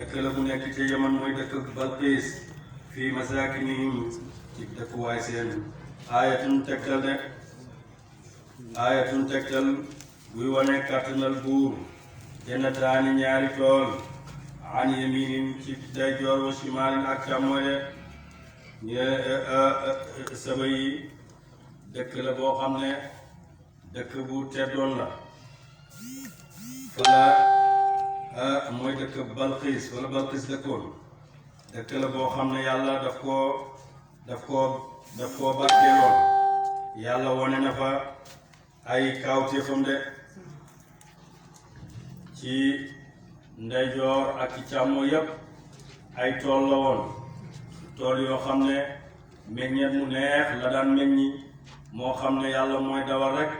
dëkk la bu nekk ci Yaman mooy dëkk Balqiis fii masaakinihim ci dëkkuwaay seen aayatun tegtal buy wane kàttanal buur jannataani ñaari tool an yaminin ci ndeyjoor wa shimaalin ak càmmoñe saba yi dëkk la boo xam ne dëkk bu teddoon la fala mooy dëkk Balqiis wala Balqiis dëkkoon dëkk la boo xam ne yàlla daf koo barkeeloon yàlla wone na fa ay kaawteefam de ci ndeyjoor ak ci càmmo yépp ay tool la woon tool yoo xam ne meññeet mu neex la daan meññi moo xam ne yàlla mooy dawal rek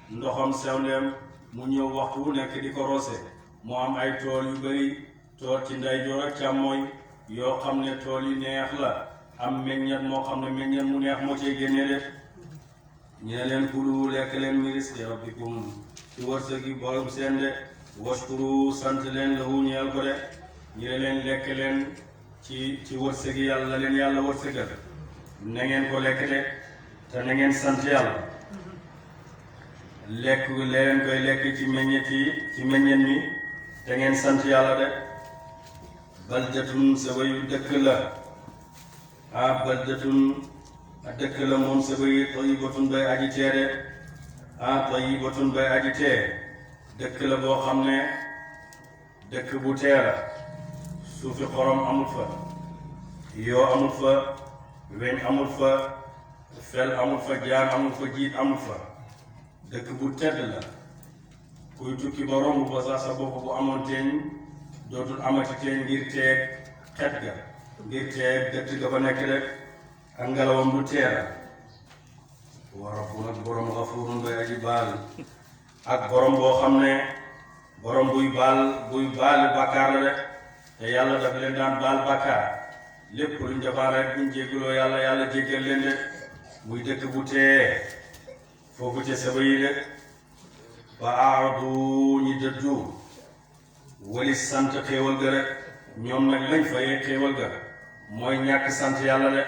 ndoxam sewndeem mu ñëw waxtu wu nekk di ko roose moo am ay tool yu bari tool ci ndeyjoor ak càmmooy yoo xam ne tool yu neex la am meññeet moo xam ne meññeet mu neex moo cee génne de ñu ne leen kulu lekk leen min rizqi rabbikum ci wërsëgi borom seen de washkuru sant leen lahu ñeel ko de ñu ne leen lekk leen ci wërsëgi yàlla leen yàlla wërsëgal na ngeen ko lekk de te na ngeen sant yàlla lekk leen koy lekk ci meññeet mi te ngeen sant yàlla de baldatun sa wayu dëkk la baldatun dëkk la moom sa wayu tayyibatun bay aji tee de tayyibatun bay aji tee dëkk la boo xam ne dëkk bu tee la suufi xorom amul fa yoo amul fa weñ amul fa fel amul fa jaan amul fa jiit amul fa dëkk bu tedd la kuy tukki ba romb ba sax sa bopp bu amoon teeñ dootul amati teeñ ngir teeg xet ga ngir teeg dëkk ga fa nekk rek ak ngelawam bu teera wa rabbuna ak borom xafuurun bay aji baal ak borom boo xam ne borom buy baal bàkkaar la rek te yàlla daf leen daan baal bàkkaar lépp luñ defaan rek buñ jégguloo yàlla jéggal leen de muy dëkk bu tee foofu ca saba yi de fa aaradu ñi dëddu wali sant xéewal ga rek ñoom nag lañ fayee xéewal ga mooy ñàkk sant yàlla de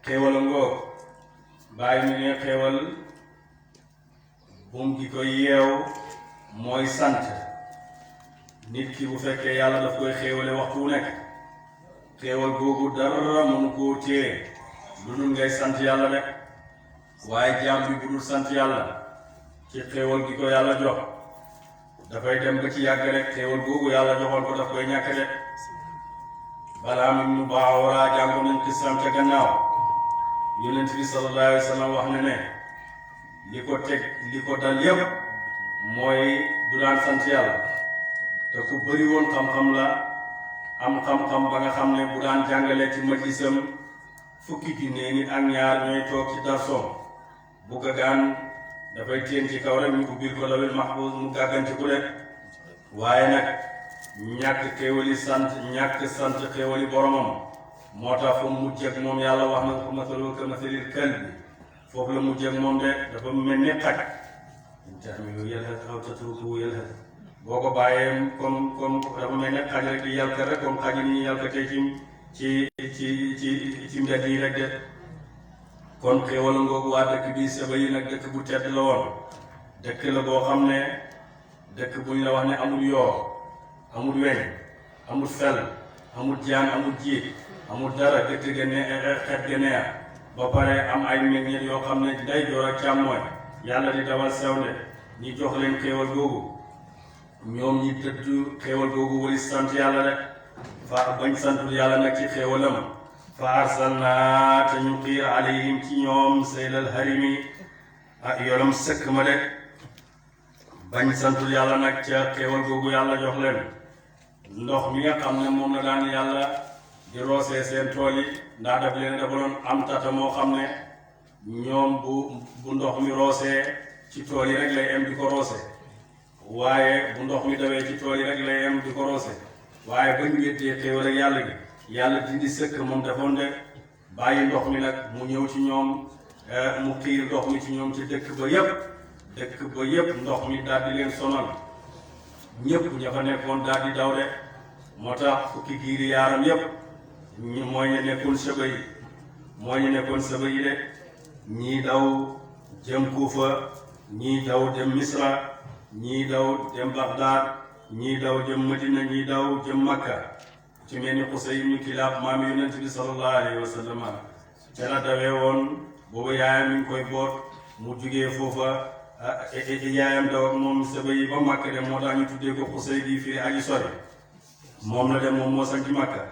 xéewal a ngoo bàyyi mu ne xéewal bum gi ko yeew mooy sant nit ki bu fekkee yàlla daf koy xéewale waxtu wu nekk xéewal googu dara mënu koo téye lu dul ngay sant yàlla rek waaye jaam bi bu dul sant yàlla ci xéewal gi ko yàlla jox dafay dem ba ci yàgg rek xéewal googu yàlla joxoon ko daf koy ñàkk rek balaa mu baawaraa jàngoon nañ xisam ca gannaaw yonent bi sallallahu alayhi wa sallam wax ne li ko dal yépp mooy du daan sant yàlla te ku bëri woon xam-xam la am xam-xam ba nga xam ne bu daan jàngale ci majlisam fukki junne nit ak ñaar ñooy toog ci darsoom bu gagaan dafay téen ci kaw rek ñu ubbil ko lawil mahfuz mu gàgganti ku rek waaye nag ñàkk sant xéewali boromam moo tax fa mujj ak moom yàlla wax na ko masalu ka masalil kalbi foofu la mujj ak moom de dafa mel ni xaj in tahmilu yalhas aw tatrukuhu yalhas boo ko bàyyee comme dafa mel ni xaj rek di yàlka rek comme xaj yi ni yàlkatee ci mbedd yi rek de kon xéewal ngoogu waa dëkk bi saba yi nag dëkk bu tedd la woon dëkk la boo xam ne dëkk buñ la wax ne amul yoo amul weñ amul fel amul jaan amul jiit amul dara dëkk ga ne xet ga neex ba pare am ay meññeet yoo xam ne ndeyjoor ak càmmooñ yàlla di dawal sewnde ñi jox leen xéewal googu ñoom ñi dëdd xéewal googu wali sant yàlla rek fa bañ santul yàlla nag ci xéewalam fa arsalna te ñu xiir alayhim ci ñoom saylal harimi ak yolam sëkk ma de bañ santul yàlla nag ca xéewal googu yàlla jox leen ndox mi nga xam ne moom la daan yàlla di roosee seen tool yi ndax daf leen defaloon am tata moo xam ne ñoom bu ndox mi roosee ci tool yi rek lay em di ko roose waaye bu ndox mi dawee ci tool yi rek lay em di ko roose waaye bañ wéttee xéewal ak yàlla gi yàlla dindi sëkk moom defoon de bàyyi ndox mi nag mu ñëw ci ñoom mu xiir ndox mi ci ñoom ci dëkk ba yépp ndox mi daal di leen sonal ñëpp ña fa nekkoon daal di daw de moo tax fukki giiri yaaram yëpp mooy ñu nekkoon sëba yi de ñii daw jëm Kuufa ñii daw dem Misra ñii daw dem Bagdad ñii daw jëm Madina ñii daw jëm Makka ci mel ni Qusay ibn Kilaab maam yonent bi sallallahu alayhi wa sallam ca la dawee woon boobu yaayam mi ngi koy boot mu jugee foofa yaayam daw ak moom sëba yi ba Makka dem moo tax ñu tuddee ko Qusay di firi aji sori moom la dem moom moo sañ ci Makka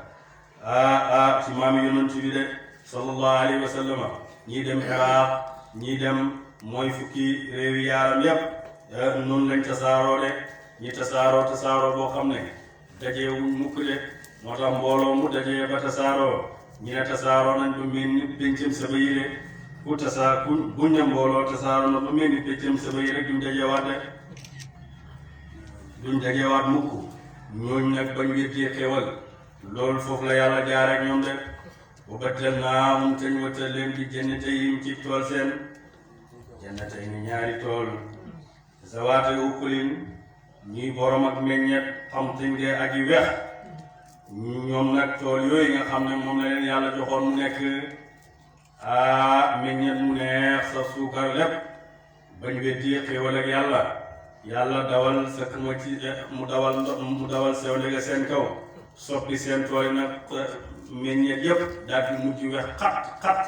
ci maam yonent bi de sallallahu alayhi wa sallam ñii dem Iraq ñii dem mooy fukki réewi yaaram yépp noonu lañ tasaaroo de ñi tasaaroo boo xam ne dajee wuñ mukk de moo tax mbooloo mu dajee ba tasaaroo ñi ne tasaaroo nañ ba mel ni péncam saba yi de buñ ne mbooloo tasaaroo na ba mel ni péncam saba yi rek duñ dajewaat mukk ñooñ nag bañ weddee xewal loolu foofu la yàlla jaar ak ñoom de bu battal naa mu tañ watal leen di jannatayhim ci tool seen jannatay ni ñaari tool zawaate ukulin ñuy borom ak meññet xam te ngee aji wex ñoom nag tool yooyu nga xam ne moom la leen yàlla joxoon mu nekk meññet mu neex sa suukar lépp bañ weddi xéewal ak yàlla dawal sa ma ci mu dawal sew ndege seen kaw soppi seen tool yi nag meññet yépp daal di mujj wex xat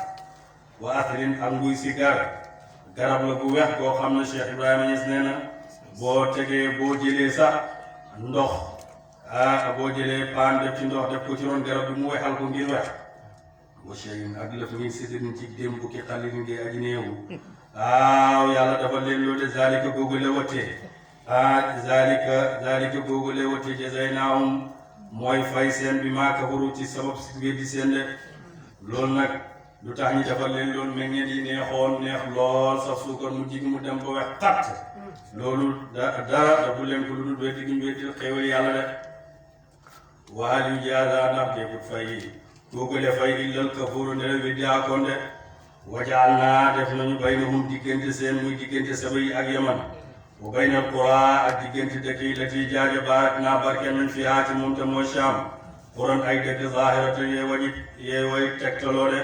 wa atrin ak nguy si garab la bu wex boo xam ne Cheikh Ibrahima Niass nee na boo jëlee sax ndox boo jëlee paan def ci ndox def ko ci ron garab bi mu wexal ko ngir wex wa cheyin ak lëf min sidrin ci dém bukki xalilin ngay aji néewu yàlla dafa leen loolu de zalika googu le wattee zalika googu le wattee jazaynaahum mooy fay seen bi maa kafaru ci sabab si weddi seen de loolu nag lu tax ñu defal leen loolu meññeet yi neex lool sax suukar mu jig mu dem ba wex xat loolu dara dafu leen ko lu dul weddi gi ñu weddi xéewal yàlla de waxal yu jaaza ndax deekut fay koogale fay illal kafuuru ndere weddi akoon de wajaal naa def nañu baynahum diggante seen muy diggante saba yi ak yaman wa baynal qura ak diggante dëkk yi la ciy jaaje baarak naa barke nañ fi haati moom te mooy Shaam quran ay dëkk zaahirata yee way tegtaloo de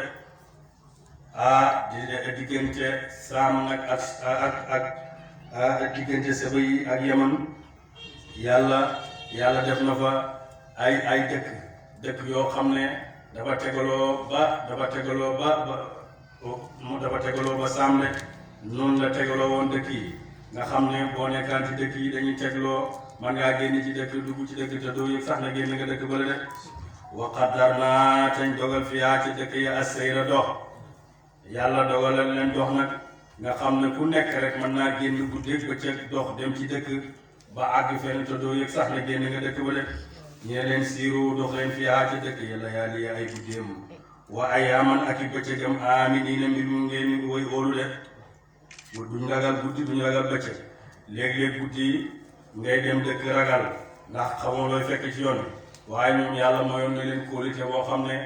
diggante Saam nag ak diggante saba yi ak yaman yàlla def na fa ay dëkk yoo xam ne dafa tegaloo ba Saam de noonu la tegaloo woon dëkk yi nga xam ne boo nekkaan ci dëkk yi dañuy tegloo man ngaa génn ci dëkk dugg ci dëkk te doo yëg sax na génn nga dëkk bële de wa qaddarnaa tañ dogal fiyaa ci dëkk yi as-sayra dox yàlla dogalal leen dox nag nga xam ne ku nekk rek mën naa génn guddeeg bëccëg dox dem ci dëkk ba àgg fenn te doo yëg sax na génn nga dëkk bële ñee leen siiru dox leen fiyaa ci dëkk yi layaali ay guddeem wa ayaaman ak i bëccëgam aaminiina mbir mu ngeen woy óolu de duñ ragal guddi duñ ragal bëccëg léeg-léeg guddi ngay dem dëkk ragal ndax xamoo looy fekk ci yoon waaye ñoom yàlla mayoon na leen kóolite boo xam ne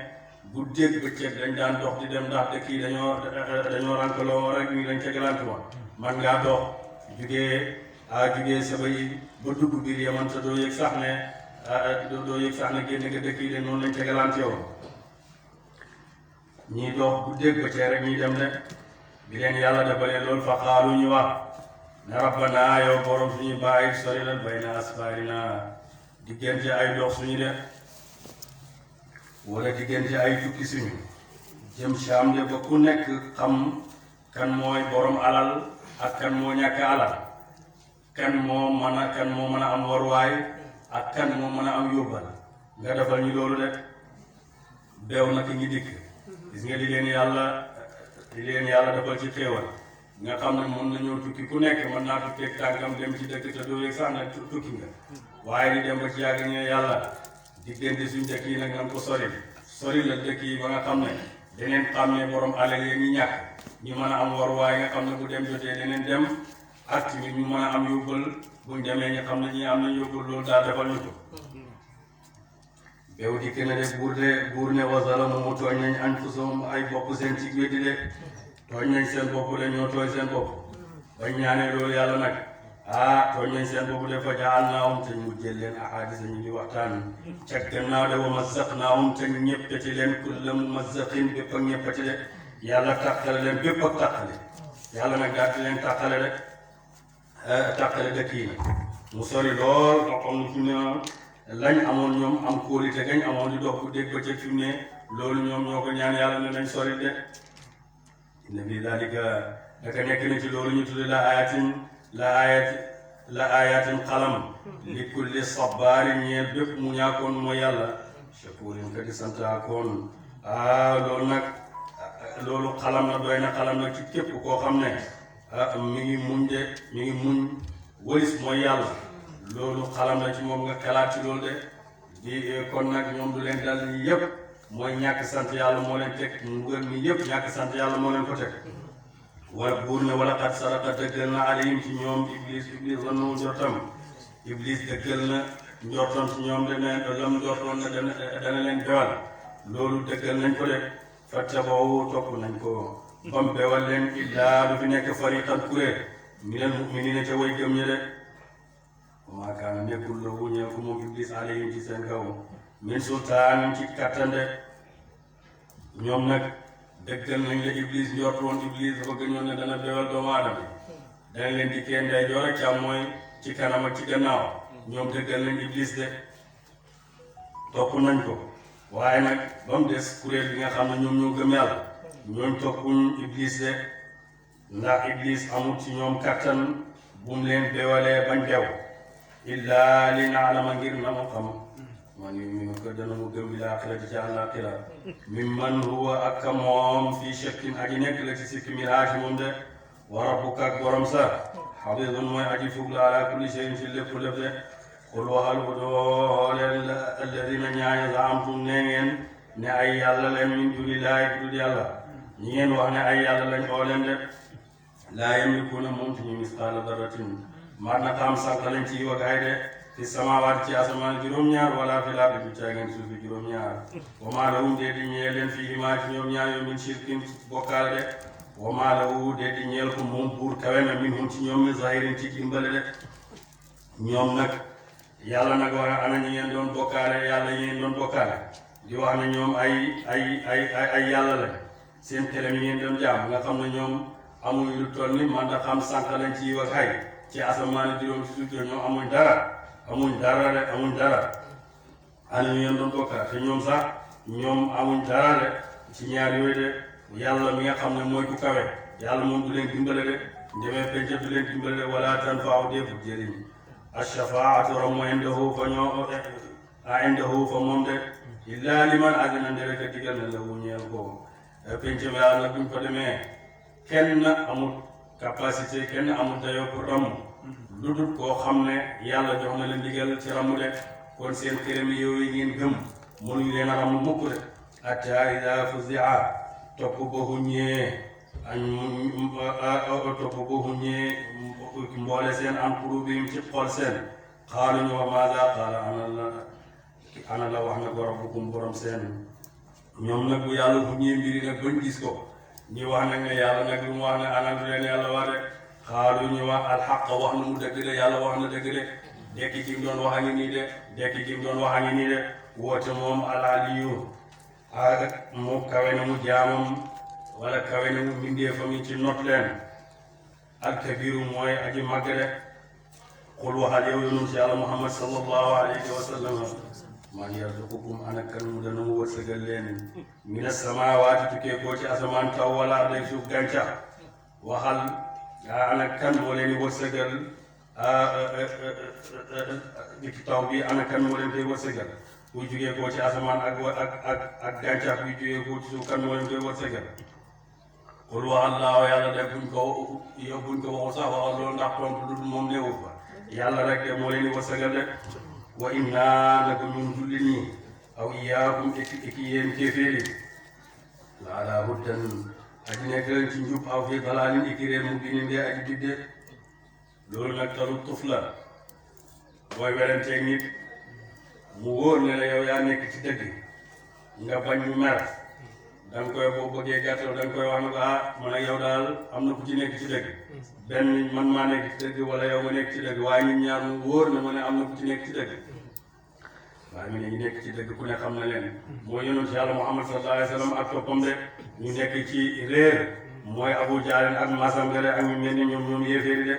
guddeeg bëccëg dañ daan dox di dem ndax dëkk yi dañoo rankaloo rek ñu dañ tegalante woon man ngaa dox jugee saba yi ba dugg biir Yaman te doo yëg sax ne génn nga dëkk yi de noonu lañ tegalante woon ñii dox guddeeg bëccëg rek ñuy dem de bi leen yàlla defalee loolu fa xaalu ñu wax ne rabbana yow borom suñu bàyyi sori la bayna asfaarina diggante ay dox suñu de wala diggante ay tukki suñu jëm Saam de ba ku nekk xam kan mooy borom alal ak kan moo ñàkk alal kan moo mën a am waruwaay ak kan moo mën a am yóbbal nga defal ñu loolu de beew nag ngi dikk gis nga li leen yàlla defal ci xéewal nga xam ne mën nañoo tukki ku nekk mën naa tukki ak tànkam dem ci dëkk te doo yëg sax nag tukki nga waaye di dem ba ci yàgg ñu yàlla diggante suñ dëkk yi nag nga ko sori la dëkk yi ba nga xam ne daneen xam ne borom alal yi ñi ñàkk ñu mën a am waruwaay nga xam ne bu dem jotee daneen dem ak tamit ñu mën a am yóbbal buñ demee ñu xam ne ñi am nañ yóbbal loolu daal defal ñu ko beew dikk na de buur ne wa zalamu mu tooñ nañ anfusahum ay bopp seen ci weddi de tooñ nañ seen bopp de ñoo tooñ seen bopp bañ ñaanee loolu yàlla nag tooñ nañ seen boobu de fa jaalnaahum te ñu jël leen ahadisa ñu di waxtaan ca gannaaw de wa mazzaqnaahum te ñeppati leen kulla mumazzaqin bépp ak ñeppati de yàlla tàqale leen bépp ak tàqale yàlla nag daal di leen tàqale rek tàqale dëkk yi mu sori lool toppam fi ne lañ amoon ñoom am kóolite gañ amoon di dox ku dégg ba ca fi mu ne loolu ñoom ñoo ko ñaan yàlla ne nañ sori de inna fi dalika daka nekk na ci loolu ñu tudde la ayatin xalam li kulli sabaari ñeel bépp mu ñaakoon mooy yàlla shakurin ka di santaakoon loolu nag loolu xalam na doy na xalam nag ci képp koo xam ne mi ngi muñ wëlis mooy yàlla loolu xalam na ci moom nga xalaat ci loolu de di kon nag ñoom du leen dal ni yëpp mooy ñàkk sant yàlla moo leen teg mbugal mi yëpp ñàkk sant yàlla moo leen ko teg wala buur ne wala xat saraka dëggal na alayhim ci ñoom iblis wannu njortam iblis dëggal na njortam ci ñoom dana lam njortoon na dana leen bewal loolu dëggal nañ ko de fattaba'u topp nañ ko bam bewal leen illaa du fi nekk fariqan kuréel minal mu'miniina ca way gëm ñi de wa maa kaana nekkul lahu ñeel ko moom iblis alayhim ci seen kaw min sultaan ci kattan de ñoom nag dëggal nañ la iblis njortoon iblis dafa gëñoon ne dana bewal doomu aadama dana leen di kee ndeyjoor ak càmmooñ ci kanam ak ci gannaaw ñoom dëggal nañ iblis de topp nañ ko waaye nag ba mu des kuréel bi nga xam ne ñoom ñoo gëm yàlla ñooñ toppuñ iblis de ndax iblis amul ci ñoom kattan bu mu leen bewalee bañ dew illaa li naalama ngir na mu xam man yuminu ko dana mu gëm bi laaxirati ci àllaaxira mimman huwa ak moom fii shakkin aji nekk la ci sikki minhaa ci moom de wa rabbuka ak borom sa xafizun mooy aji fug la ala kulli shay'in ci lépp lépp de qul waxal ko doo leen alladina ñaaña zaamtum ne ngeen ne ay yàlla leen min dunillaahi ku dul yàlla ñi ngeen wax ne ay yàlla lañ oo leen de laa yamlikuuna moom ci ñu misqaala darratin mat na xam sànq lañ ci yiw ak ay de fi samaawaat ci asamaan juróom-ñaar wala fi laa bi caageen suuf bi juróom-ñaar wa maa lahum dee di ñeel leen fii himaa ci ñoom ñaar yow min shirkin bokkaale de wa maa lahu dee di ñeel ko moom buur kawe na minhum ci ñoom min zahirin ci dimbale de ñoom nag yàlla nag war a ana ñi ngeen doon bokkaale yàlla ñi ngeen doon bokkaale di wax ne ñoom ay yàlla la seen kelem yi ngeen doon jaam nga xam ne ñoom amuñ lu toll ni man da xam sànq lañ ci yiw ak ay ci asamaan juróom ci suuf ñoom amuñ dara de ana ñu ngeen doon bokkaale te ñoom sax ñoom amuñ dara de ci ñaar yooyu de yàlla mi nga xam ne mooy ku kawe yàlla moom du leen dimbale de ndemee penca du leen dimbale de wala tanfa'u deefu jëriñ ash-shafaa'atu ramu indahu fa ñoo indahu fa moom de illaa liman adina ndere ka digal na lahu ñeel ko penca bi yàlla nag buñ ko demee kenn amul capacité kenn amul dayoo pour ramu lu dul koo xam ne yàlla jox na leen digal ci ramu de kon seen këram yooyu ngeen gëm mënuñ leen a ramu mukk de hatta idaa fuzi'a topp ba huññee mboole seen an quluubihim ci xol seen xaalu ñu wax maaza qaala ana la wax na ko rabbukum borom seen ñoom nag bu yàlla huññee mbiri nag bañ gis ko ñu wax nag ne yàlla nag lu mu wax ne ana lu leen yàlla wax de xaalu ñu wax alxaq wax na mu dëgg de yàlla wax na dëgg de dekki gi mu doon wax a ngi nii de dekki gi mu doon wax a ngi nii de woote moom alaliyu ak mu kawe na mu jaamam wala kawe na mu mbindeefam yi ci not leen alkabiru mooy aji màgg de xul waxal yow yonum ci yàlla muhammad sallallahu alayhi wa sallam man yarzuqukum ana kan mu dana mu wërsëgal leen mina samaawaati tukkee koo ci asamaan taw wala arday suuf gàncax waxal ana kan moo leen di wërsëgal di taw bi ana kan moo leen koy wërsëgal kuy jugee koo ci asamaan ak gàncax kuy jugee koo ci suuf kan moo leen koy wërsëgal xul waxal laaw yàlla de buñ ko waxul sax waxal loolu ndax tontu lu moom néewu fa yàlla rek de moo leen di wërsëgal de wa inna naka ñun jullit ñi aw iyaakum iki yéen kéeféeri la ala huddan aji nekk leen ci njub aw fi dalaalin iki réer mu binin dee aji bidde loolu nag taru tuf la mooy werenteeg nit mu wóor ne la yow yaa nekk ci dëgg nga bañ mu mer da nga koy boo bëggee gàttal da nga koy wax ne ko man ak yow daal am na ku ci nekk ci dëgg benn man maa nekk ci dëgg wala yow nga nekk ci dëgg waaye ñun ñaar mu wóor na ma ne am na ku ci nekk ci dëgg waaye mu ne ñu nekk ci dëgg ku ne xam na leen mooy yonent yàlla Muhammad sallallahu alayhi wa sallam ak toppam de ñu nekk ci réer mooy Abu Jahl ak Masam Gare ak ñu mel ni ñoom yéeféeri de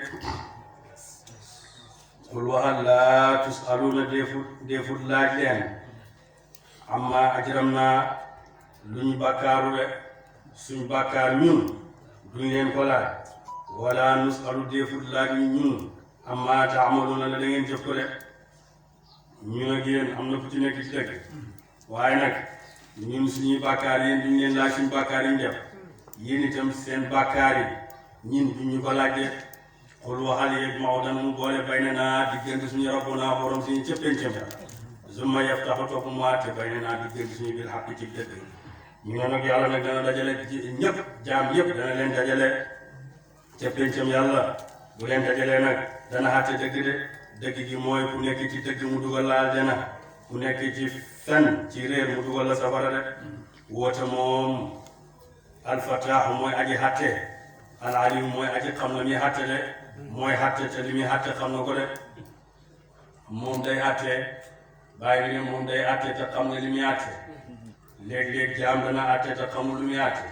qul waxal laa tusaluuna deefut laaj leen amma ajram naa lu ñu bàkkaaru de suñ bàkkaar ñun duñ leen ko laaj wala nusalu deefut laaj ñun amma taamaluuna la da ngeen jëf ko de ñun ak yéen am na ku ci nekk ci dëgg waaye nag ñun suñuy bàkkaar yéen duñ leen laaj suñu bàkkaar yi ñu def yéen itam seen bàkkaar yi ñun duñ ñu ko laaj de xul waxal yeeg maw dana mu boole bay na naa diggante suñu rabbuna borom suñu cëppencëm summa yaftaxu topp mu àtte bay na naa diggante suñu bil xaq ci dëgg ñu ne nag yàlla nag dana dajale ñëpp jaam yëpp dana leen dajale cëppencëm yàlla bu leen dajalee nag dana àtte dëgg de dëgg gi mooy ku nekk ci dëgg mu dugal la aljana ku nekk ci fen ci réer mu dugal la safara de woote moom alfataaxu mooy aji xatte alalim mooy aji xam la muy xatte de mooy xatte te li muy xatte xam na ko de moom day xatte bàyyi ne moom day xatte te xam ne li muy xatte léeg-léeg jaam dana xatte te xamul lu muy xatte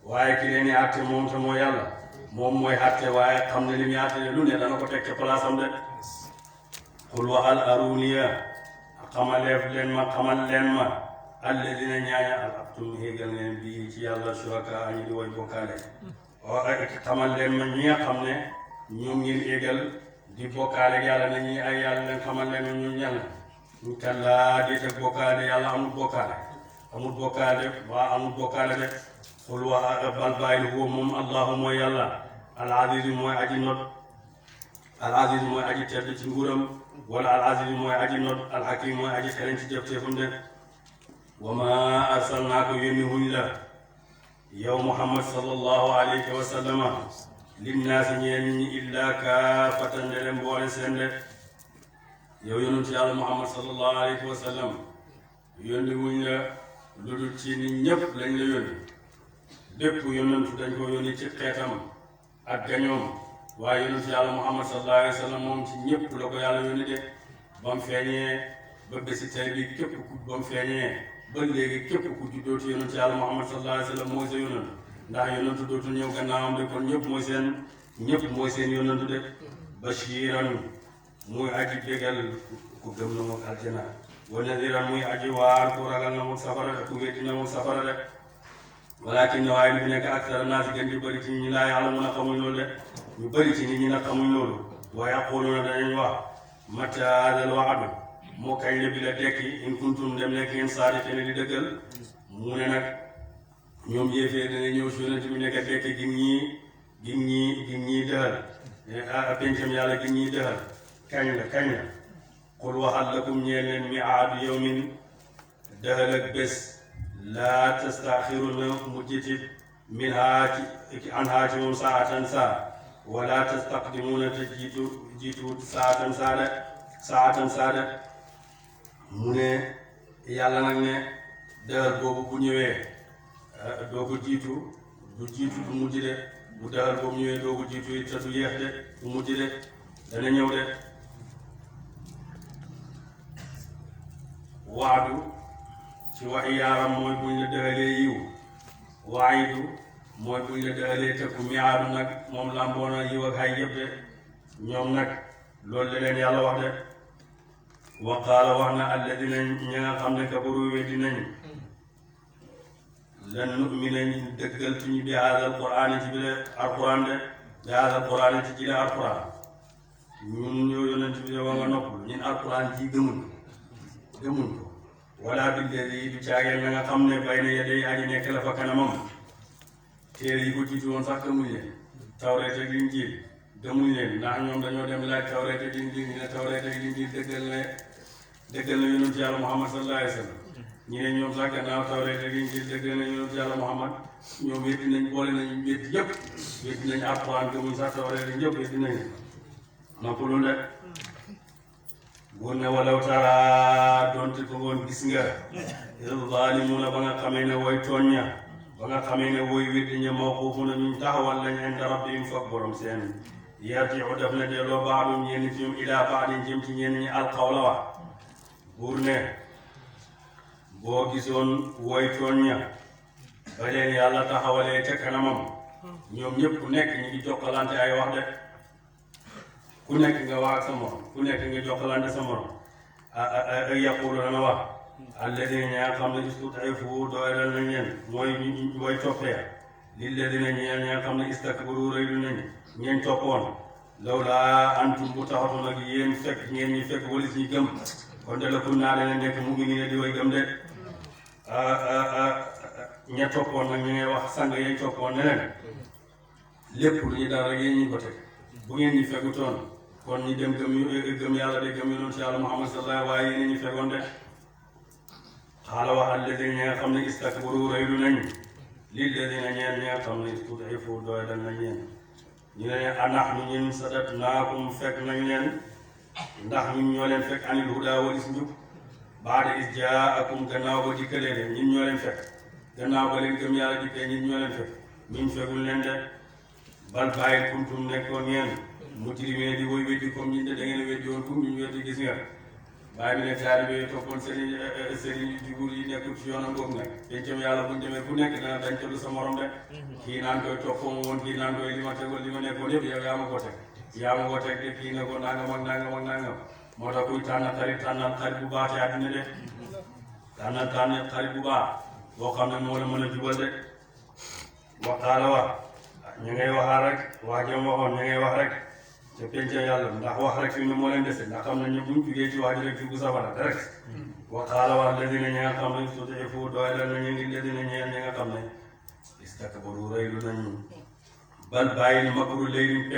waaye ki leen di xatte moom te mooy yàlla moom mooy xatte waaye xam ne li muy xatte de lu ne dana ko teg ca place am de qul waxal aruniya xamal leen ma alladina ñaaña alaqtum héegal ngeen bii ci yàlla suraka ñu di way bokkaale xamal leen ma ñi nga xam ne ñoom ngeen héegal di bokkaale yàlla na ñi ay yàlla leen xamal leen ñu ñan ñu kallaa déet ak bokkaale yàlla amul bokkaale de qul wa bal bàyyil huwa moom allahu mooy yàlla al aziz mooy aji not al aziz mooy aji tedd ci nguuram wala al aziz mooy aji not al hakim mooy aji xereñ ci jëfteefam de wa ma arsalnaaka yónni wuñ la yow Muhammad sallallahu alayhi wa sallama linnaasi ñeel ñi illa kaafatan ndere mboole seen de yow yonent yàlla Muhammad sallallahu alayhi wa sallam yónni wuñ la lu dul ci nit ñëpp lañ la yónni bépp yonentu dañ ko yónni ci xeetam ak gañoom waaye yonent yàlla Muhammad sallallahu alayhi wa sallam moom ci ñëpp la ko yàlla yónni de ba mu feeñee ba bési tey bi képp ku ba mu feeñee ba léegi képp ku juddoo ci yonent yàlla Muhammad sallallahu alayhi wa sallam mooy sa yonent ndax yonentu dootul ñëw gannaawam de kon ñëpp mooy seen yonentu de bashiran muy aji bégal ku gëm na moom aljana wa nadiran muy aji waar ku ragal na moom safara de ku weddi na moom safara de walakin ne waaye li fi nekk aksara naa si gën di bëri ci ñi laa yàlla mën a xamuñ loolu de ñu bëri ci nit ñi nag xamuñ loolu wa yaquluna danañ wax mata haadal wa'du moo kañ la bi la dekki in kuntum dem nekk ngeen saadiqiina di dëggal mu ne nag ñoom yéefee dana ñëw si yonent bi nekk dekki gin ñii dëxal pencam yàlla gin ñii dëxal kañ la qul waxal lakum ñeel leen mi'aadu yawmin dëxal ak bés laa tastaaxiruna mujjiti min anhaa ci moom saatan saa wala tastaqdimuuna te jiitu saatan saada mu ne yàlla nag ne dëxal boobu bu ñëwee doo ko jiitu du mujj de bu dëxal boobu ñëwee doo ko jiitu it te du yeex de du mujj de dana ñëw de waadu ci waxi yaaram mooy buñ la dëxalee yiw waayidu mooy buñ la dëxalee tëkku miaadu nag moom làmboona yiw ak xay yëpp de ñoom nag loolu la leen yàlla wax de wa qaala wax na alladina ña nga xam ne kafaru weddi nañu lan nu'mina dëggal tuñu bi haadal quraan ci bi alquran de bi haadal quraan ci jile alquran ñun yow yonent bi de wa nga noppul ñun alquran ji gëmuñ ko wala billadi du caageel na nga xam ne bay na yedey aji nekk la fa kanamam téere yi ko jiitu woon sax gëmuñ leen tawreet ak linjiil gëmuñ leen ndax ñoom dañoo dem laaj tawreet ak linjiil ñu ne tawreet ak linjiil dëggal na yonent yàlla Muhammad sallallahu alayhi wa sallam ñi ne ñoom sax gannaaw tawreet ak linjiil dëggal na yonent yàlla Muhammad ñoom weddi nañ boole nañ weddi yëpp weddi nañ alquran gëmuñ sax tawreet ak yëpp weddi nañ noppalul de bu ne walaw tara doonte ko woon gis nga zalimuna ba nga xamee ne way tooñ ña ba nga xamee ne woy weddi ña mawquufu na ñu taxawal lañ inda rabbihim foog borom seen yarji'u def na delloo baadum ñenn ci ñoom ilaa baadin jëm ci ñenn ñi alqawla wax buur ne boo gisoon woy tooñ ña ba leen yàlla taxawalee ca kanamam ñoom ñëpp ku nekk ñi ngi jokkalante ay wax de ku nekk nga wax ak sa morom ku nekk nga jokkalante sa morom ay yaqulu dana wax alladina ñi nga xam ne istud'ifu doyadal nañ leen mooy way toppee lilladina ñi nga xam ne istakbaru rëylu nañ ñeen toppoon lawlaa antum bu taxatu nag yéen fekk ngeen ñi fekk walis ñi gëm kon de la kun naa dana nekk mu ngi nii ne di way gëm de ña toppoon nag ñu ngay wax sang yañ toppoon ne leen lépp lu ñu daal rek yéen ñi ko teg bu ngeen ñi fekkutoon kon ñi dem gëm yàlla de gëm yonent yàlla Muhammad sallallahu waaye yéen ñi fekkoon de xaala wax alladina ñi nga xam ne istakbaru rëylu nañ lilladina ñeen ñi nga xam ne istud'ifu doyadal nañ leen ñu ne anahnu ñun sadatnaakum fekk nañ leen ndax ñun ñoo leen fekk anil huda walis njub baada is jaakum gannaaw ba dikkalee de ñun ñoo leen fekk gannaaw ba leen gëm yàlla dikkee ñun ñoo leen fekk ñun fekkul leen de bal bàyyi kuntum nekkoon ngeen mujrimee di woy weddi comme ñun de da ngeen weddi woon comme ñu weddi gis nga bàyyi bi ne taalibe toppoon sëriñ jubur yi nekkul ci yoonam boobu nag pencam yàlla buñ demee ku nekk dana dañ tollu sa morom de kii naan koy toppoo woon kii naan koy li ma tegoon li ma nekkoon yëpp yow yaa ma ko teg de kii ne ko nangam ak nangam ak nangam moo tax kuy tànnal xarit bu baax ci àddina de tànnal xarit bu baax boo xam ne moo la mën a jubal de waxtaala wax ñu ngay waxaat rek wax jëm waxoon ñu ngay wax rek te pencam yàlla ndax wax rek fi mu ne moo leen dese ndax xam nañ ne buñ jugee ci wax ji rek dugg safara direct waxtaala wax ladina ñi nga xam ne stud'ifu doyadal nañu ngi ladina ñeen ñi nga xam ne istakbaru rëylu nañu bal bàyyil makru layli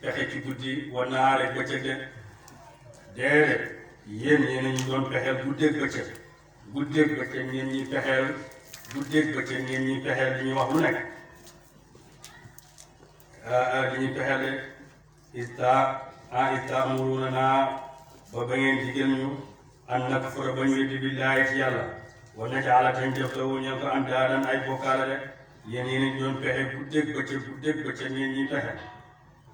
pexe ci guddi wa naare bëccëg de déedéet yéen yéen a ñu doon pexeel guddeeg bëccëg ngeen ñi pexeel guddeeg bëccëg ngeen ñi pexeel di ñu wax lu nekk di ñu pexeel de istamuruna naa ba ngeen digal ñu an nakfura bañ weddi billaahi ci yàlla wa naj'ala tañ def la wu ñeen ko andaadan ay bokkaale de yéen yéen doon pexe guddeeg bëccëg ngeen ñi pexe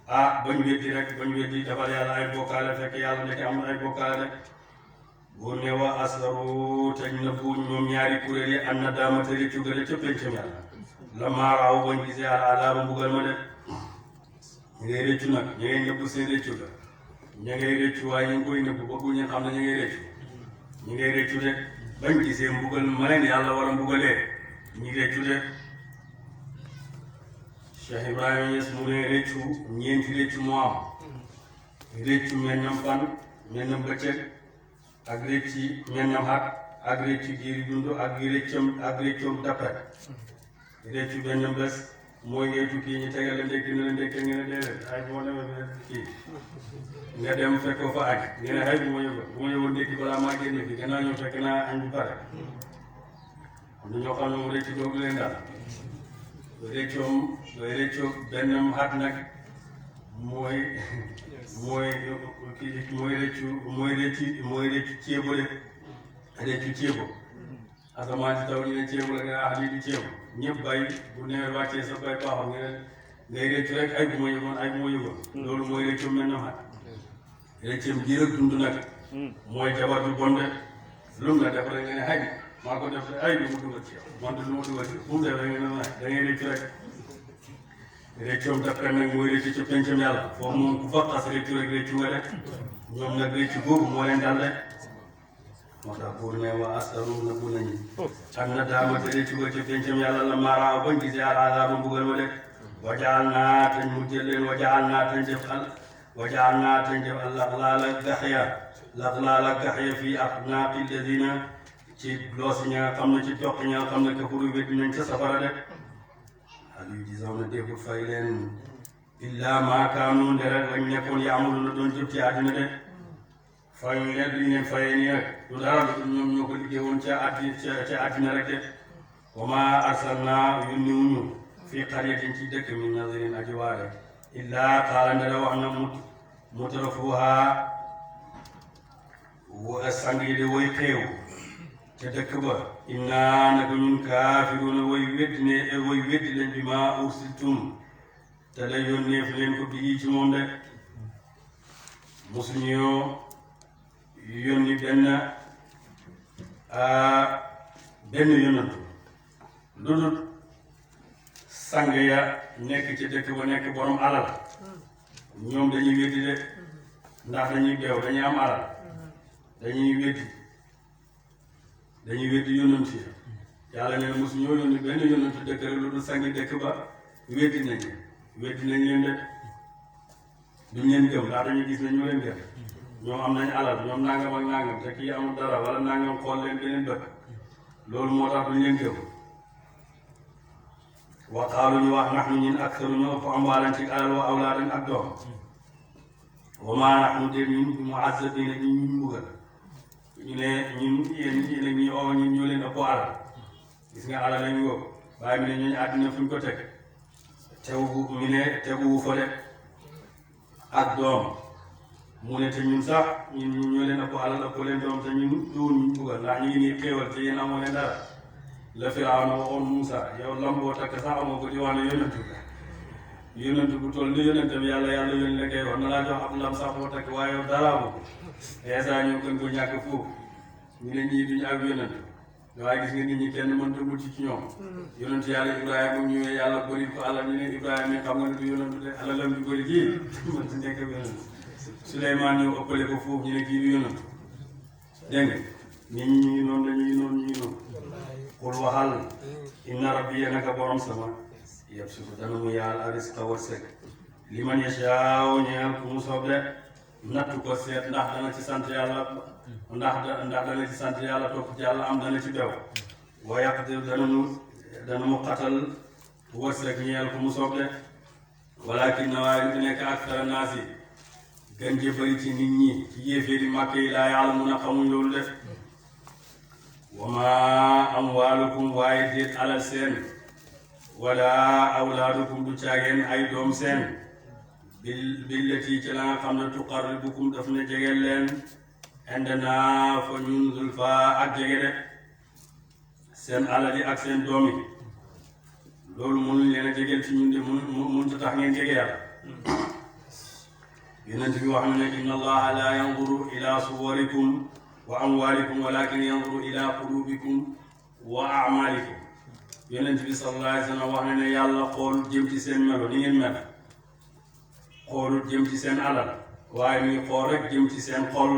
bañ weddi defal yàlla ay bokkaale fekk yàlla nekk amul ay bokkaale rek buur ne wa asraru tañ nëbbu ñoom ñaari kuréel yi an na daamata réccu gale ca pencam yàlla la maaraaw bañ gisee alaaba mbugal ma de ñu ngay réccu nag ñu ngay nëbbu seen réccu la ñu ngay réccu waaye ñu ngi koy nëbbu bëggu ñu xam ne ñu ngay réccu de bañ gisee mbugal ma leen yàlla war a mbugalee ñu réccu de Cheikh Ibrahima Niass mu ne réccu ñeenti réccu moo am réccu mennam fan mennam bëccëg ak récci mennam xat ak réccu giiri dund ak réccoom dappet réccu benn bés mooy ngay tukki ñu tegal la ndekki ne la ndekki nga ne déedéet ay bu ma demee kii nga dem fekkoo fa añ nga ne xëy bu ma yóbbu ndekki balaa maa génne fi gannaaw ñëw fekk naa añ bi pare am na ñoo xam ne mu réccu doogu leen daal réccoom benn xat nag mooy réccu ceebo de réccu ceebo asamaan si taw ñu ne ceebo la nga lii di ceebo ñëpp bay bu nawet wàccee sa bay baaxoon nga ne ngay réccu rek ay bu ma yëgoon loolu mooy réccoom benn xat réccoom giir ak dund nag mooy jabar bi bon de lu mu la def rek nga ne xay maa ko def ay lu mu dugal ci yow man de lu ma dugal ci yow fu mu def rek nga ne da ngay réccu rek réccoom dappet nag mooy réccu ci pencam yàlla foofu moom ku fa xas réccu rek réccu nga rek ñoom nag réccu boobu moo leen dal rek moo tax pour ne wa astaru nëbbu nañu ak na daamate réccu ga ci pencam yàlla la maaraaw bañ gisee alaaba mbugal ma de wajaal naa tañ mu jël leen wajaal naa tañ def laxlaala gaxya fii a'naaqi lladiina ci loosi ña nga xam ne ci doq ña nga xam ne kafaru weddi nañ ca safara de hal yujzawna déggul fay leen illaa maa kaanu ndere lañ nekkoon yaamaluuna doon jëf ci àddina de fay leen duñ leen fayee nii rek du dara lu ñoom ñoo ko liggéey woon ca àddina rek de wa maa arsalnaa yónni wuñu fii qaryatin ci dëkk min nazirin aji waare illaa qaala ndere wax na mutrafuuhaa sang yi de woy xeew ca dëkk ba innaa naka ñun kaafiruuna way weddi leen bi maa ursiltum te la yónneef leen ko bii ci moom de mosuñoo yónni benn yónnantu lu dul sang ya nekk ci dëkk ba nekk borom alal ñoom dañuy weddi de ndax dañuy beew dañuy am alal dañuy weddi yónnantu yi yàlla nee na mosuñoo yónni benn yónnantu dëkk rek lu dul sangi dëkk ba weddi nañ leen de duñ leen gëm ndax dañuy gis ne ñoo leen gëm ñoom am nañ alal ñoom nangam ak nangam te kii amul dara wala nangam xool leen beneen bët loolu moo tax duñ leen gëm wa qaalu ñu wax nax nu ñun aksaru ñu ëpp amwaalan ci alal wa awlaadan ak doom wa maa nax nu déet ñun bi mu'azzabiina ñu mbugal ñu ne ñun yéen ñi oo ñun ñoo leen ëpp alal gis nga alal lañu wóob waaye mi ne ñooñu àddina fu ñu ko teg teguwu fa de ak doom mu ne te ñun sax ñun ñoo leen ëpp alal ëpp leen doom te ñun duwul ñu buggal ndax ñu ngi nii xéewal te yéen amoo leen dara la Firawna waxoon Muusa yow lamboo takk sax amoo ko di wax ne yónnantu bu toll ni yónnante bi yàlla yónni la koy wax na laa jox ab lam sax boo takk waaye yow dara amoo ko Eesa ñoo gën ko ñàkk foofu ñu ne ñii duñu ak yónnantu waaye gis nga nit ñi kenn mënta mucc ci ñoom yónnantu yàlla Ibrahima bu ñëwee yàlla bëri ko alal ñu ne Ibrahima yi xam nga ne du yónnantu de alalam du bëri kii mënta nekk yónnantu Suleymaan ñëw ëppale ko foofu ñu ne kii du yónnantu dégg nga nit ñi ñu ngi noonu dañuy noonu qul waxal inna rabbiya naka borom sama yabsutu dana mu yaal arisqa wërsëg liman yashaa'u ñeel ku mu soob de nattu ko seet ndax dana ci sant yàlla ndax dana ci sant yàlla topp ci yàlla am dana ci bew wa yaqdir dana mu xatal wërsëg ñeel ku mu soob de walakin na waaye du nekk aksara naas yi gën jë bëri ci nit ñi ci yéeféeri màkk yi laa ya'lamuuna xamuñ loolu def wa maa amwaalukum waaye déet alal seen wala awlaadukum du caageen ay doom seen billati ci la nga xam ne tuqarribukum daf ne jegeel leen indanaa fa ñun zulfa ak jege de seen alal yi ak seen doom yi loolu mënuñ leen a jegeel ci ñun de mënut a tax ngeen jege yàlla yonent bi wax na ne inna allaha la yanzuru ila suwarikum wa amwalikum walakin yanzuru ila qulubikum wa a'malikum yonent bi sallallahu alayhi wa sallam wax na ne yàlla xool jëm ci seen melo ni ngeen mel xoolul jëm ci seen alal waaye mi ngi xool rek jëm ci seen xol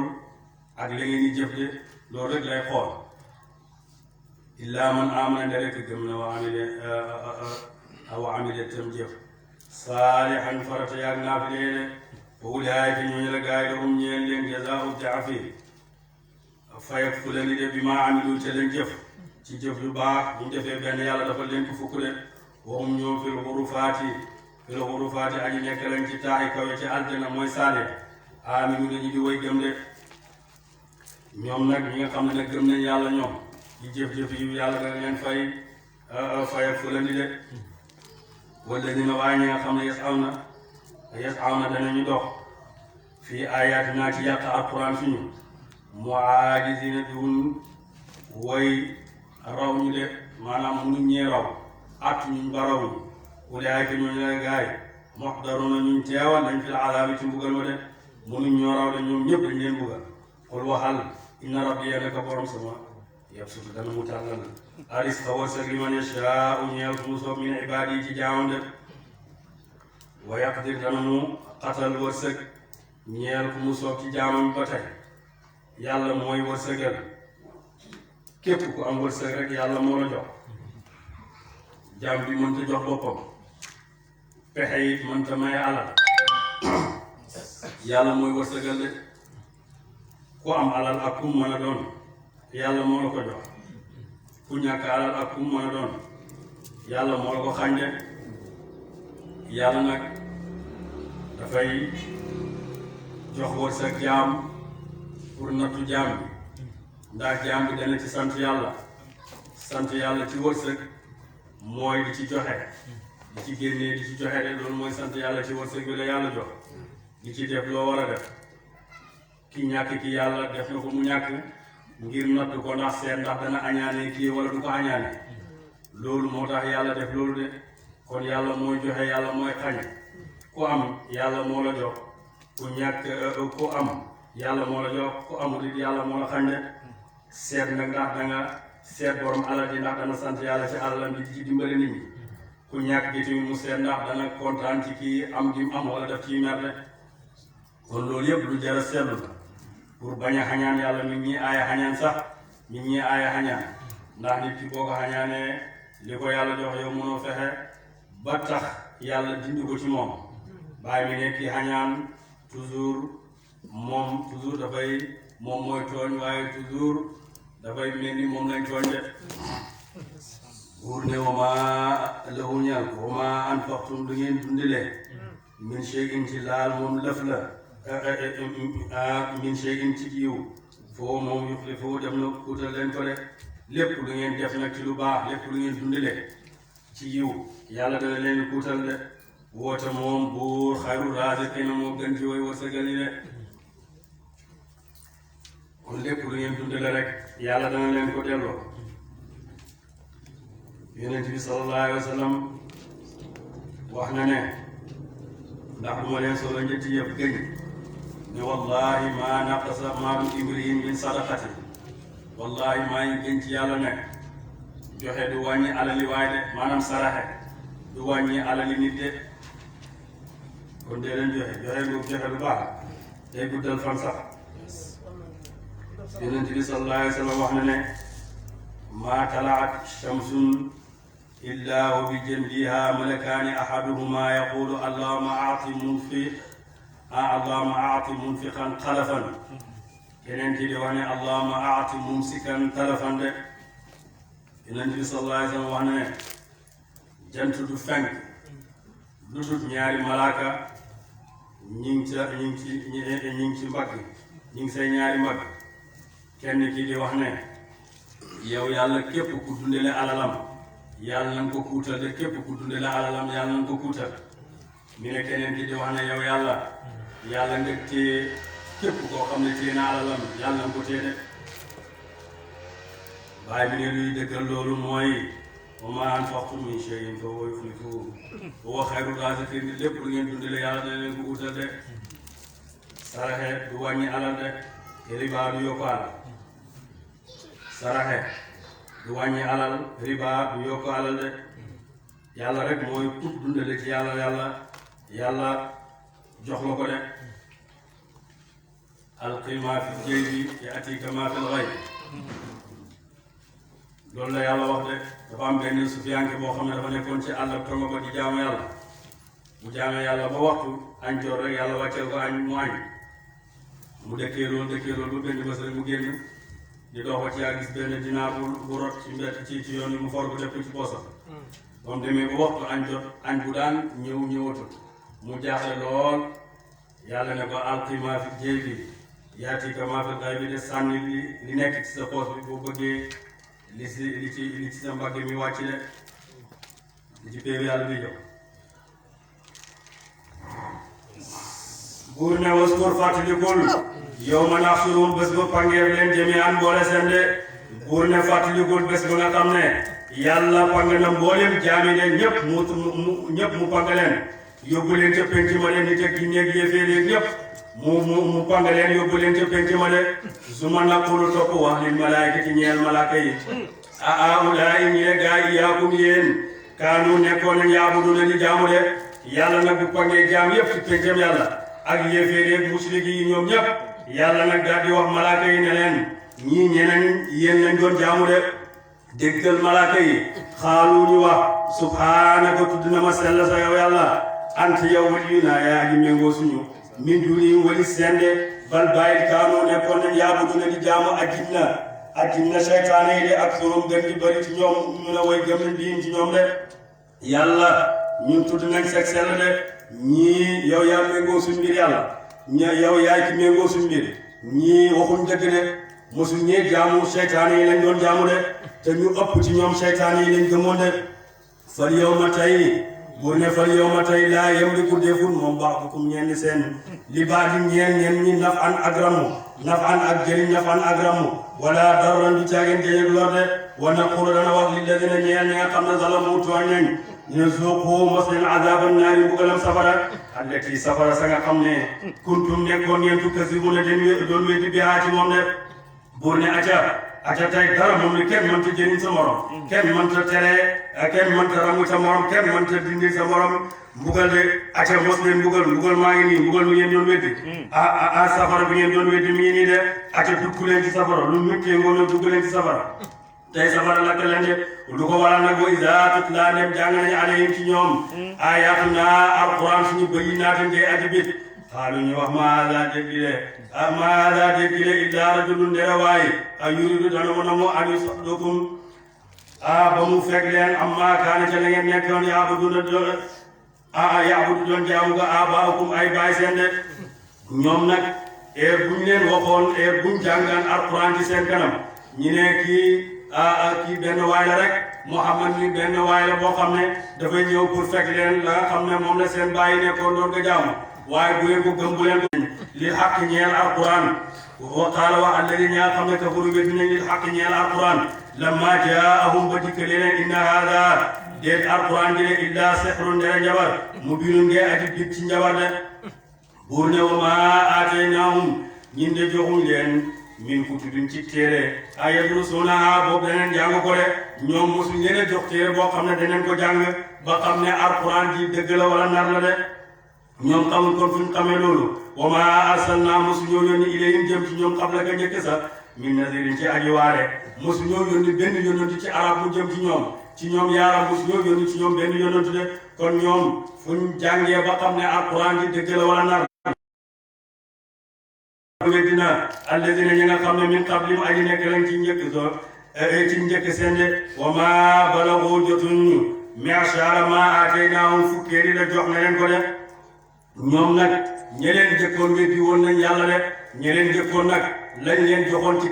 ak la ngeen di jëf de loolu rek lay xool illa man amana de rek gëm na wa amila tam jëf saalihan farata yaag naafile de fa ulaa'ika ñooñu la gaay lahum ñeel leen jazaa'u da'fi fayak fu leen di def bi maa amilu te leen jëf ci jëf yu baax bu ñu defee benn yàlla dafa leen ko fukk de waxum ñoom fil xurufaati aji nekk lañ ci taaxi kawe ci aljana mooy saale aminu dañu di way gëm de ñoom nag ñi nga xam ne nag gëm nañ yàlla ñoom ci jëf-jëf yi yàlla dana leen fayak fu leen di de wala dina waaye ñi nga xam ne yas'awna danañu dox fii ayatina ci yàq alquran suñu mu'aajizina duun way raw ñu de maanaam munuñ ñee raw at ñuñ ba raw ñu ulaayka ñooñu la gaay muhdaruna ñuñ teewal dañ fil azaabi ci mbugal ma de munuñ ñoo raw de ñoom ñëpp dañ leen mbugal xul waxal inna rabbiya naka borom sama yabsutu dana mu tàllal arisqa wërsëg liman yashaa'u ñeel ku mu soob min ibaadi yi ci jaamam de wa yaqdir dana mu xatal wërsëg ñeel ku mu soob ci jaamam ba tey yàlla mooy wërsëgal képp ku am wërsëg rek yàlla moo la jox jaam bi mënta jox boppam pexe yi mënta may alal yàlla mooy wërsëgal de ku am alal ak ku mën a doon yàlla moo la ko jox ku ñàkk alal ak ku mën a doon yàlla moo la ko xañ de yàlla nag dafay jox wërsëg jaam pour nattu jaam bi ndax jaam bi dana ci sant yàlla ci wërsëg mooy di ci joxe di ci génnee di ci joxe de loolu mooy sant yàlla ci wërsëg bi la yàlla jox di ci def loo war a def ki ñàkk ki yàlla def na ko mu ñàkk ngir natt ko ndax seet ndax dana añaane kii wala du ko añaane loolu moo tax yàlla def loolu de kon yàlla mooy joxe yàlla mooy xañ ku am yàlla moo la jox ku ñàkk ku am yàlla moo la jox ku amul it yàlla moo la xañ de seet nag ndax danga seet borom alal ji ndax dana sant yàlla ci alalam bi ci dimbali nit ñi ku ñàkk gi tamit mu seet ndax dana kontaan ci kii am gi am wala def ciy mer de kon loolu yëpp lu jar a seetlu la pour bañ a xañaan yàlla nit ñi aaya xañaan sax nit ñi aaya xañaan ndax nit ki boo ko xañaanee li ko yàlla jox yow mënoo fexe ba tax yàlla dindi ko ci moom bàyyi mi ne ki xañaan toujours dafay moom mooy tooñ waaye toujours dafay mel ni moom lañ tooñ de buur ne wama lahu ñal ko wama anfaqtum du ngeen dundilee min shay'in ci laal moom lëf la min shay'in ci yiw foo moom yuxlifu dem na kuutal leen ko de lépp lu ngeen def nag ci lu baax lépp lu ngeen dundilee ci yiw yàlla dana leen kuutal de woote moom buur xayru raasiqiina moo gën ci way wërsëgal yi de kon lépp lu ngeen dundale rek yàlla dana leen ko delloo yonent bi sallallahu alayhi wa sallam wax na ne ndax du ma leen solo njëtti yëpp gëñ ne wallahi maa naqasa maalu imri'in min sadaqati wallahi maa ngi gën ci yàlla ne joxe du wàññi alali waay de maanaam saraxe du wàññi alali nit de kon dee leen joxe lu baax day guddal fan sax yonent bi sallallahu alayhi wa sallam wax na ne maa talaat shamsun illa wa bi janbiha malakaani ahaduhuma yaqulu allahumma aati munfiqan xalafan keneen ki di wax ne allahumma aati mumsikan talafan de yonent bi sallallahu alayhi wa sallam wax na ne jant du fenk lu dul ñaari malaaka ñi ngi ci mbagg ñi ngi say ñaari mbagg kenn ki di wax ne yow yàlla képp ku dundale alalam yàlla na nga ko kuutal de képp ku dundale alalam yàlla na nga ko kuutal mi ne keneen ki di wax ne yow yàlla nga téye képp koo xam ne téye na alalam yàlla na nga ko téye de waaye bi ne luy dëggal loolu mooy wa maa anfaqtum min shay'in fa huwa yukhlifuhu wa huwa khayru raziqin lépp lu ngeen dundale yàlla na leen ko kuutal de saraxe du wàññi alal de riba du yokku alal saraxe du wàññi alal riba du yokku alal de yàlla rek mooy tut dundale ci yàlla jox la ko de alqi ma fi jaybi ya'tika ma fil ghayb loolu la yàlla wax de dafa am benn sufiyanke boo xam ne dafa nekkoon ci àll ak tonga ba di jaamu yàlla mu jaamee yàlla ba waxtu añ jot rek yàlla wàcceel ko añ mu añ mu dëkkee loolu ba benn bés rek mu génn di dox ba ci ak gis benn dinaar bu rot ci mbett ci yoon yi mu for ko def ko ci poosam ba mu demee ba waxtu añ jot añ bu daan ñëwatul mu jaaxle lool yàlla ne ko alqi maa fi jaybi ya'tika maa fil ghaybi de sànni li nekk ci sa poos bi boo bëggee li ci sa mbagg mi wàcc de li ci péew yàlla bi jox buur ne waskur fàttalikul yow ma naxsurum bés ba pangeer leen jami'an boole seen de buur ne fàttalikul bés ba nga xam ne yàlla pang na mboolem jaami de ñëpp mu pang leen yóbbu leen ca penc ma de nit ak jinne ak yéeféer ñëpp mu pang leen yóbbu leen ca penc ma de su ma naqulu topp wax lil malaayikati ñeel malaaka yi aulaa'i ñi ne gaa yi yaakum yéen kaanu nekkoon nañ yaabuduna di jaamu de yàlla nag bu pangee jaam yëpp ci pencam yàlla ak yéeféer ak musrik yi ñoom ñëpp yàlla nag daal di wax malaaka yi ne leen ñii ñeneen yéen lañ doon jaamu de déggal malaaka yi xaalu ñu wax subhaanaka tudd na ma sell sa yow yàlla ant yow waliyunaa yaa ngi méngoo suñu min duni wali sende bal bàyyil kaanu nekkoon nañ yaabuduna di jaamu ajinna seytaane yi de ak sorom gën di bëri ci ñoom ñu ne way gëm nañ diin ci ñoom de yàlla ñun tudd nañ seg sell de ñii yow yaa méngoo suñ mbir yàlla yow yaay ci méngoo suñ mbir ñii waxuñ dëgg de mosu ñee jaamu seytaane yi lañ doon jaamu de te ñu ëpp ci ñoom seytaane yi lañ gëmoon de fal yow ma tey bu ne fal yow ma tey laa yamliku deful moom ba'dukum ñenn seen li baadi ñeen ñi naf an ak ramu naf an ak jëriñ naf an ak ramu wala darran du caagin jeñeg lor de wa naqulu dana wax lilladina ñeel ñi nga xam ne zalamu tooñ nañ ñu zuuqu mos leen azaban naari mbugalam safara allati safara sa nga xam ne kuntum nekkoon ngeen tukkazibuna doon weddi bihaa ci moom de buur ne aca tey dara moom ni kenn mënta jëriñ sa morom kenn mënta tere kenn mënta ramu sa morom kenn mënta dindi sa morom mbugal de aca mos leen mbugal maa ngi nii mbugal mi ngeen doon weddi safara bi ngeen doon weddi mi ngi nii de aca dugg leen ci safara lu méttee ngoon dugg leen ci safara tey safara lakk leen de lu ko waral nag wa izaa tutlaa dem jàng nañu alayhim ci ñoom ayaatuna alquran suñu bayyinaatin ngay aji bit xaalu ñu wax maada dégg le illaa rajulun ndere waaye a yuridu dana mu namu an yusaddukum ba mu fekk leen amma kaana ca la ngeen nekkoon yaabudu doon jaamu ga abaakum ay baay seen de ñoom nag heure buñ leen waxoon heure buñ jàngaan alquran ci seen kanam ñi ne kii benn waay la rek Muhammad ni benn waay la boo xam ne dafay ñëw pour fekk leen la nga xam ne moom la seen bàyyi nekkoon doon ko jaamu waaye bu leen ko gëm bu leen ko li xaq ñeel alquran wa qaala wa alladi ñaa xam ne kafaru weddi nañ li xaq ñeel alquran lamma jaahum ba dikkale leen inna haada déet alquran ji ne illa sixrun ndere njabar mu binun ngee aji bit ci njabar de buur ne wa ma aataynaahum ñin de joxuñ leen min kutubin ci téere yadrusuunaha boobu daneen jàng ko de ñoom mosuñ leen a jox téere boo xam ne daneen ko jàng ba xam ne alquran ji dëgg la wala nar la de ñoom xamul kon fuñ xamee loolu wa ma arsalna mosu ñoo yónni ilayhim jëm ci ñoom qabla ka njëkk sax min nadirin ci aji waare mosu ñoo yónni benn yonent ci arab mu jëm ci ñoom yaaram mosu ñoo yónni ci ñoom benn yonent de kon ñoom fuñ jàngee ba xam ne alquran ji dëgg la wala nar weddina alladina ñi nga xam ne min qablim aji nekk lañ ci njëkk seen de wa ma balagu jotuñ mi'shara ma aataynaahum fukkeeri la jox na leen ko de ñoom nag ñeleen jëkkoon weddi woon nañ yàlla de ñeleen jëkkoon nag lañ leen joxoon ci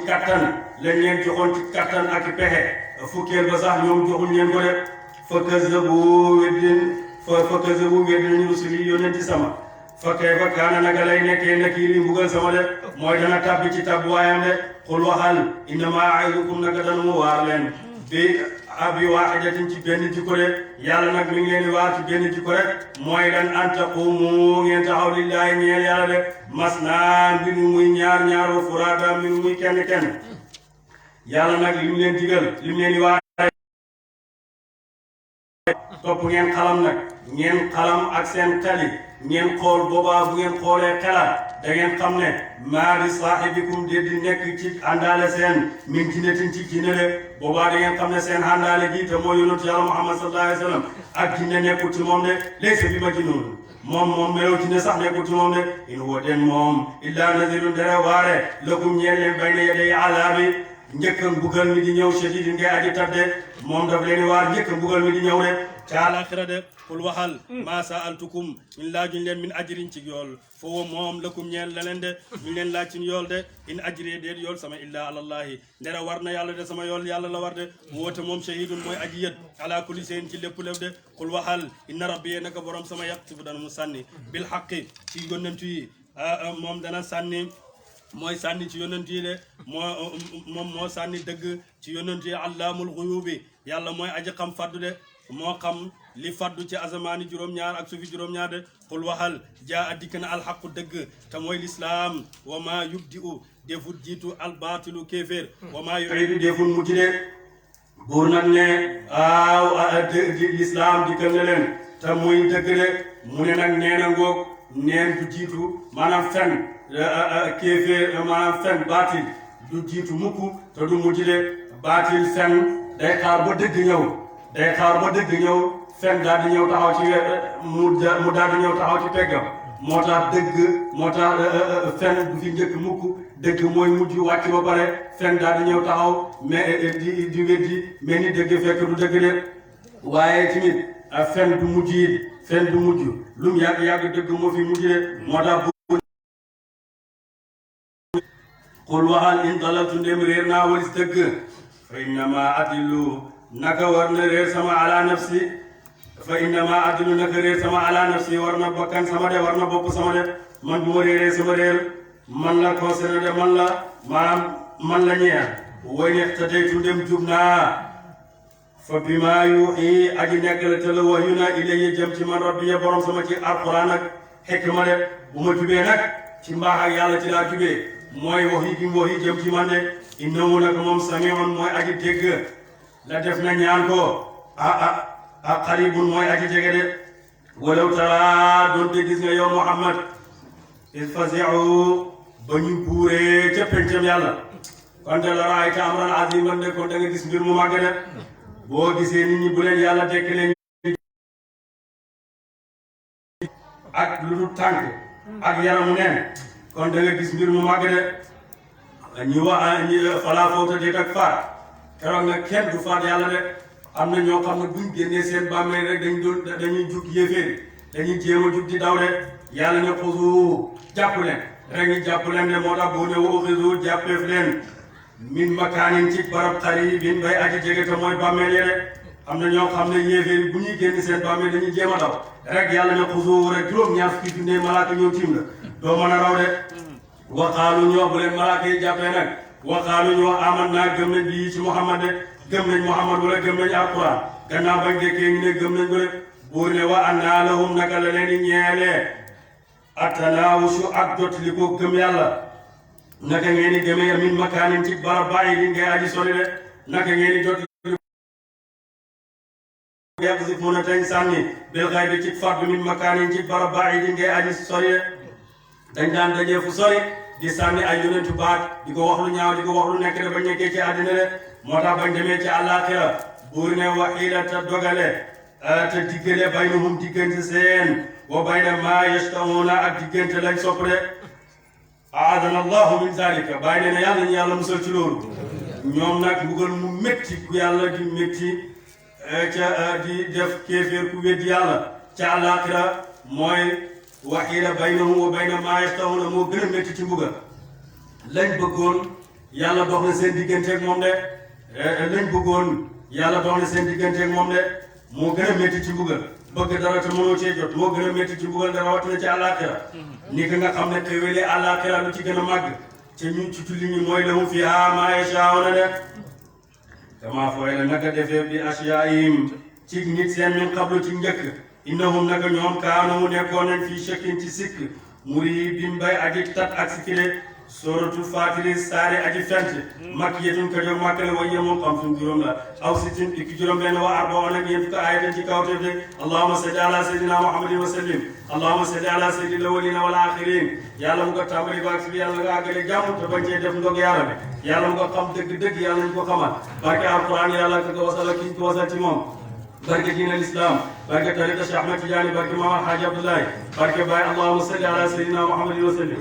kattan ak pexe fukkeel ba sax ñoom joxuñ leen ko de fa kazzabu weddi nañu rusuli yónnenti sama fa kayfa kaana naka lay nekkee nakiiri mbugal sama de mooy dana tabbi ci tabbuwaayam de xul waxal innamaa a'idukum naka dana mu waar leen bi waahidatin ci benn jikko de yàlla nag mi ngi leen di waar ci benn jikko rek mooy lan an taqumu ngeen taxaw lillaahi ñeel yàlla de masnaa mbir mu muy ñaar wa furaada mbir mu muy kenn yàlla nag li mu leen digal li mu leen di waar topp ngeen xalam nag ngeen xalam ak seen xel yi ngeen xool boobaa bu ngeen xoolee xelaat da ngeen xam ne maa bi saahibikum de di nekk ci àndaale seen min jinnatin ci jinne de boobaa da ngeen xam ne seen àndaale gi te mooy yonent yàlla Muhammad sallallahu alayhi wa sallam ak jinne nekkul ci moom de laysa bi majnuun moom melow jinne sax nekkul ci moom de in huwa den moom illaa nazirun dara waare lakum ñeel leen bayna yaday azaabi njëkk mbugal mi di ñëw shadidin ngay aji tadde moom daf leen waar njëkk mbugal mi di ñëw de ca àlaxira de qul waxal maa saaltukum min laajuñ leen min ajrin ci yool foo moom lakum ñeel la leen de ñu leen laaj ci yool de in ajri déet yool sama illa alallahi ndera war na yàlla de sama yool yàlla la war de woote moom shahidun mooy aji yët ala kulli shay'in ci lépp lépp de qul waxal inna rabbi naka borom sama yaktubu dana mu sànni bil haqqi ci yonent yi moom dana sànni mooy sànni ci yonent yi de moo sànni dëgg ci yonent yi allaamul xuyubi yàlla mooy aji xam faddu de moo xam li faddu ci asamaani juróom-ñaar ak suufi juróom-ñaar de xul waxal jaa a dikk na alxaqu dëgg te mooy lislaam wa maa yubdi'u defut jiitu albaatilu kéeféer wa maa yu'iidu defut mujj de buur nag ne lislaam dikkal na leen te muy dëgg de mu ne nag nee na ngoog neen du jiitu maanaam fen kéeféer maanaam fen baatil du jiitu mukk te du mujj de baatil fen day xaar ba dëgg ñëw fen daal di ñëw taxaw ci mu daal di ñëw taxaw ci peggam moo tax fen du fi njëkk mukk dëgg mooy mujj wàcc ba pare fen daal di ñëw taxaw mais di weddi mais ni dëgg fekk du dëgg de waaye tamit fen du mujj lu mu yàgg dëgg moo fi mujj de moo tax xul waxal in dalaltu ndem réer naa walis dëgg fa innama adillu naka war na réer sama ala nafsi fa innama adillu naka réer sama ala nafsi war na bakkan sama de war na bopp sama de man bu ma réeree sama réer man la concerné de man la maanaam man la ñeer way ihtadaytu dem jub naa fa bima yuuxi aji nekk la te la wahyu na ilayya jëm ci man rabbi ya borom sama ci alquran ak xikma de bu ma jubee nag ci mbaax ak yàlla ci laa jubee mooy wax yi gi mu wax yi jëm ci man de innahu nag moom samiun mooy aji dégg la def na ñaan ko qaribun mooy aji jege de walaw tara doonte gis nga yow Muhammad il fazi'u ba ñu buuree ca pencam yàlla kon de la raayta amran aziman de kon da nga gis mbir mu màgg de boo gisee nit ñi bu leen yàlla dekk leen ak lu dul tànk ak yaramu neen kon da nga gis mbir mu màgg de ñu wax falaa fawta déet ak faat keroog nag kenn du faat yàlla de am na ñoo xam ne buñ génnee seen bàmmeel rek dañuy jug yéeféeri dañuy jéem a jug di daw de yàlla ne xusu jàpp leen rek ñu jàpp leen de moo tax boo ne wa uxisu jàppeef leen min makaanin ci barab qariibin bay aji jege te mooy bàmmeel yi rek am na ñoo xam ne yéeféeri bu ñuy génn seen bàmmeel dañuy jéem a daw rek yàlla ne xusu rek juróom-ñaar fukki junne malaaka ñoo tiim la doo mën a raw de waqaalu ñoo bu leen malaaka yi jàppee nag waqaalu ñoo aman naa gëm nañ bii ci Muhammad de gëm nañ Muhammad wala gëm nañ alquran gannaaw bañ dekkee ñu ne gëm nañ ko de buur ne wa annaa lahum naka la leen di ñeelee atanaawushu ak jot li ko gëm yàlla naka ngeen di gëmee min makaanin ci barab bàyyi di ngay aji sori de naka ngeen di jot yaqzifuuna tañ sànni bil ghaybi ci fàddu min makaanin ci barab bàyyi di ngay aji sori de dañ daan dajee fu sori di sànni ay yonentu baat di ko wax lu ñaaw di ko wax lu nekk de bañ nekkee ci àddina de moo tax bañ demee ci àllaaxira buur ne waxiila te dogale te diggale baynahum diggante seen wa bayna maa yashtahuuna ak diggante lañ sopp de aadana allahu min zalika bàyyi ne ne yàlla ñu yàlla musal ci loolu ñoom nag mbugal mu métti ku yàlla di métti di def kéeféer ku weddi yàlla ca àllaaxira mooy waxiila baynahum wa bayna maa yashtahuuna moo gën a métti ci mbugal lañ bëggoon yàlla dox na seen digganteeg moom de lañ bëggoon yàlla dox na seen digganteeg moom de moo gën a métti ci mbugal bëgg dara te mënoo cee jot moo gën a métti ci mbugal dara rawatina ci àllaaxira ni ki nga xam ne xéwalee àllaaxira lu ci gën a màgg te ñu ci tulli ñi mooy lahum fiihaa maa yashaa'uuna de kamaa fooy la naka defee bi ashyaa'ihim ci nit seen min qablu ci njëkk innahum naka ñoom kaanu nekkoon nañ fii shakkin ci sikk muriibin bay aji tat ak sikkile sooratul faatiri saari aji fent makkiyatun ka jóg makka la way yemoom xam suñ juróom la aw sittin ikki juróom benn wa arba'a nag yéen fukk ayatan ci kaw teef de allahumma salli ala sayyidina muhammadin wa sallim allahumma salli ala sayyidil awwalina wal axirin yàlla mu ko tàmbali baag si bi yàlla nga àggale jàmm te bañ cee def ndog yaara bi yàlla mu ko xam dëgg-dëgg yàlla ñu ko xamal barke alquran yàlla ka ko wasal kiñ ko wasal ci moom barke diin al islam barke tariqa Cheikh Ahmed Tidiane barke Mama Hadji Abdoulaye barke Baye allahumma salli ala sayyidina muhammadin wa sallim